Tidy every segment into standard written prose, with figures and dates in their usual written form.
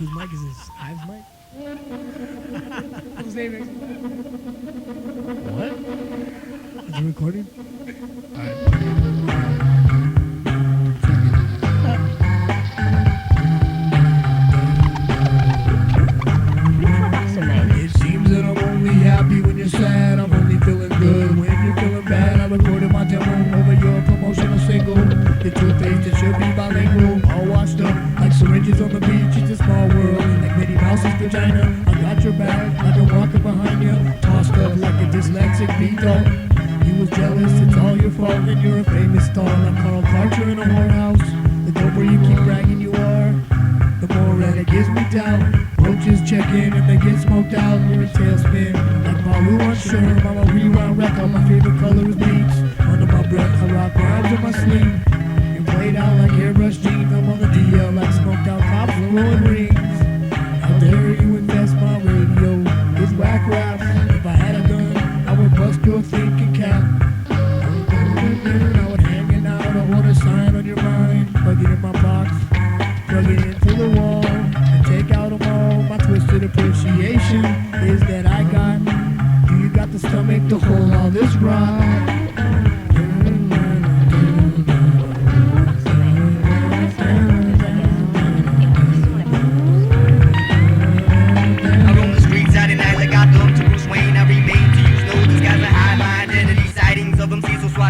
Whose mic is this? Ives mic? Whose name is it? What? Is it recording? Alright. It seems that I'm only happy when you're sad. I'm only feeling good when you're feeling bad. I recorded my demo over your promotional single. The toothpaste that should be bilingual. All washed up like syringes on the beach. It's a small world like Minnie Mouse's vagina. I got your back like I'm walking behind you. Tossed up like a dyslexic beetle. You was jealous, it's all your fault. And you're a famous star like Carl Karcher in a whorehouse. The doper you keep bragging you are, the more that it gives me doubt. Roaches check in and they get smoked out. You're a tailspin like Balu on Sherm. I'm a reround record, my favorite color is bleach. Under my breath, I rock rhymes in my sleep. You're played out like airbrush jeans. I'm on the DL like smoked out cops and rolling rings. How dare you invest my radio with whack rap? If I had a gun, I would bust your thinking cap. I would hang it out, I want a sign on your mind. Plug it in my box, plug it into the wall, and take out them all. My twisted appreciation is that I got. Do you got the stomach to hold all this rock?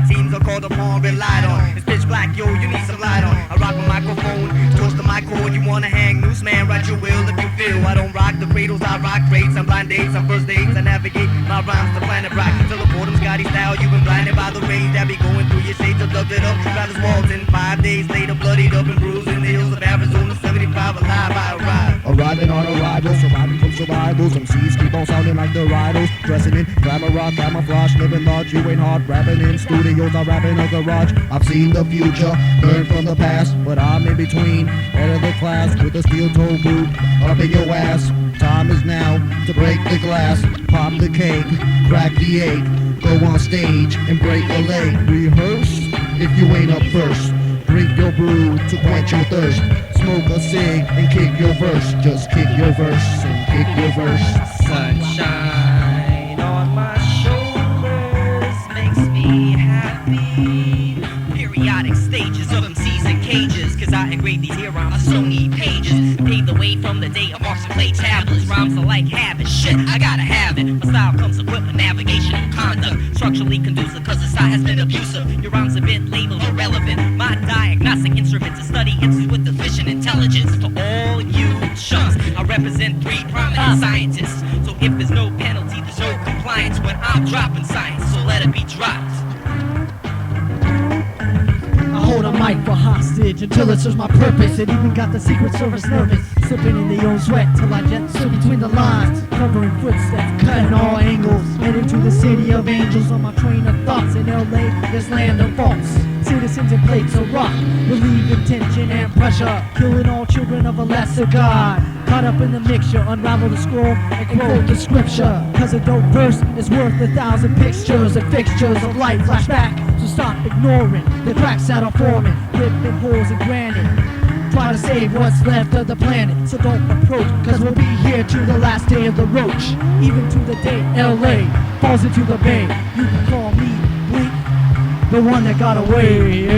Teams are called upon, relied on. It's pitch black, yo, you need some light on. I rock my microphone, toast the mic cord. You wanna hang loose, man, right you will if you feel. I don't rock the cradles, I rock crates. I'm blind dates, I'm first dates. I navigate my rhymes to planet rock. Teleportum, Scotty style, you've been blinded by the rays that be going through your shades. I've dug it up, Travis Walton. 5 days later, bloodied up and bruised in the hills of Arizona. 75 alive, I arrive. Arriving on arrival, surviving from survival. Some C's keep on sounding like the rivals. Dressing in glamour rock, camouflage, living large. You ain't hard, rapping in studios, I rap in a garage. I've seen the future, learned from the past, but I'm in between, head of the class with a steel toe boot up in your ass. Time is now to break the glass, pop the cake, crack the egg, go on stage and break a leg. Rehearse if you ain't up first. Drink your brew to quench your thirst. Smoke a cig and kick your verse. Just kick your verse and kick your verse. Sunshine on my shoulders makes me happy. Periodic stages of MCs and cages, cause I engrave these here on stony pages. Pave the way from the day of marks and play tablets. Rhymes are like habits, shit, I gotta have it. My style comes equipped with navigation and conduct. Structurally conducive cause the style has been abusive. Your rhymes have been labeled irrelevant. My diagnostic instrument to study MCs with efficient intelligence. To all you chumps, I represent 3 prominent scientists. So if there's no penalty, there's no compliance when I'm dropping science, so let it be dropped. I hold a mic for hostage until it serves my purpose. It even got the Secret Service nervous, slipping in their own sweat till I jet slip between the lines, covering footsteps, cutting all angles, heading to the city of angels on my train of thoughts. In LA, this land of faults, citizens in plates of rock, relieving tension and pressure, killing all children of a lesser god. Caught up in the mixture, unravel the scroll and quote the scripture. Cause a dope verse is worth 1,000 pictures and fixtures of light flashback. So stop ignoring the cracks that are forming, ripping holes in granite. Try to save what's left of the planet, so don't approach, cause we'll be here to the last day of the roach. Even to the day LA falls into the bay. You can call me Bleak, the one that got away.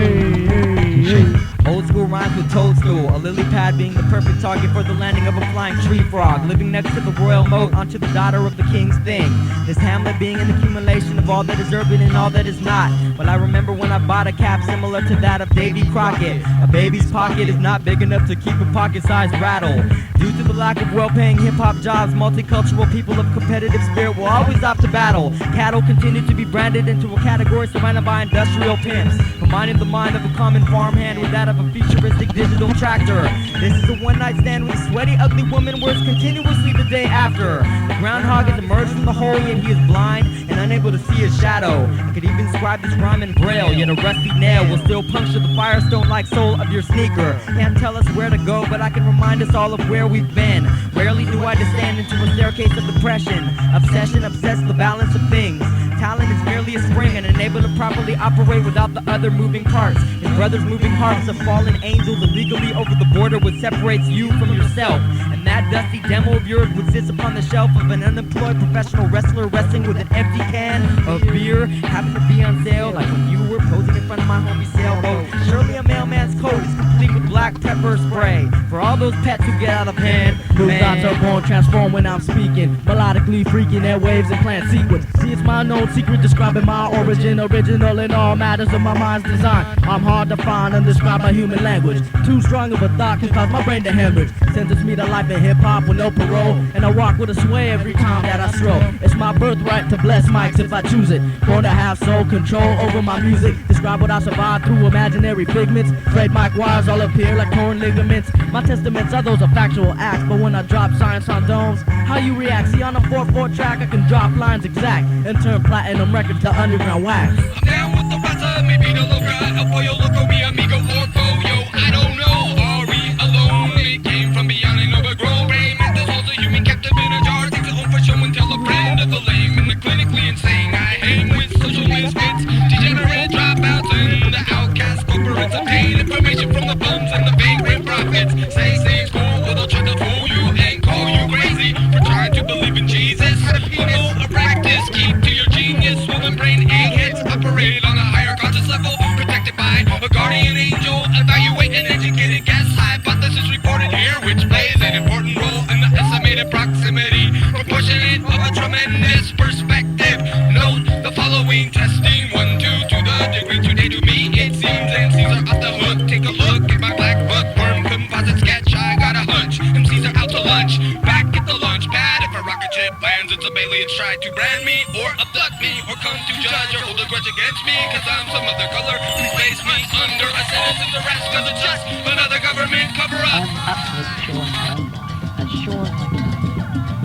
Old school rhymes with toadstool, a lily pad being the perfect target for the landing of a flying tree frog, living next to the royal moat onto the daughter of the king's thing. This hamlet being an accumulation of all that is urban and all that is not. Well, I remember when I bought a cap similar to that of Davy Crockett. A baby's pocket is not big enough to keep a pocket-sized rattle. Due to the lack of well-paying hip-hop jobs, multicultural people of competitive spirit will always opt to battle. Cattle continue to be branded into a category surrounded by industrial pimps, combining the mind of a common farmhand with that of a futuristic digital tractor. This is a one-night stand with a sweaty, ugly woman works continuously the day after. The groundhog has emerged from the hole, yet he is blind and unable to see his shadow. I could even describe this rhyme in braille, yet a rusty nail will still puncture the firestone-like sole of your sneaker. Can't tell us where to go, but I can remind us all of where we've been. Rarely do I descend into a staircase of depression. Obsession obsesses the balance of things. Talent is merely a spring and unable to properly operate without the other moving parts. His brother's moving hearts of fallen angels illegally over the border, what separates you from yourself. And that dusty demo of yours would sit upon the shelf of an unemployed professional wrestler wrestling with an empty can of beer, having to be on sale, like when you were posing in front of my homie's sailboat. Surely a mailman's coat is complete with black pepper spray for all those pets who get out of hand. New Man. thoughts are born, transform when I'm speaking, melodically freaking airwaves and plant sequence. See, it's my known secret describing my origin, original in all matters of my mind's design. I'm hard to find and describe my human language. Too strong of a thought can cause my brain to hemorrhage. Sentence me to life in hip-hop with no parole, and I walk with a sway every time that I stroll. It's my birthright to bless mics if I choose it. Born to have sole control over my music. Describe what I survived through imaginary figments. Thread mic wires all appear like torn ligaments. My testaments are those of factual acts, but when I drop science on domes, how you react? See, on a 4/4 track I can drop lines exact and turn platinum records to underground wax. I'm down with the raza, maybe the loca, El Pollo Loco, mi amigo Orco, yo, I don't know, are we alone? It came from beyond an overgrown brain, mental holds a human captive in a jar, takes it home for show and tell a friend of the lame and the clinically insane. I hang with social misfits, degenerate dropouts and the outcast corporates obtain information from the bums and the vagrant prophets. Say things cool, but they'll try to fool you and call you crazy for trying to believe in Jesus. Emo or practice, keep to your genius, swollen brain eggheads operate on a higher conscious level, protected by a guardian angel. Evaluate an educated guess hypothesis reported here, which plays an important role in the estimated proximity proportionate of a tremendous perspective. Note the following testing 1, 2 to the degree today to me it seems MCs are off the hook. Take a look at my black book, worm composite sketch. I got a hunch, MCs are out to lunch. Back at the launch pad, if a rocket ship lands, it's a aliens try to brand me or abduct me or come to judge or hold a grudge against me, cause I'm some other color. Please place me under a citizen's arrest, cause it's just another government cover up. I'm absolutely sure in my mind, as sure as I can,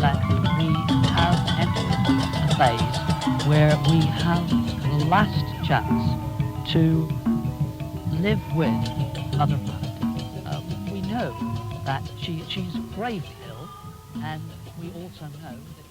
that we have entered a phase where we have the last chance to live with Mother Earth. We know that she's gravely ill, and we also know that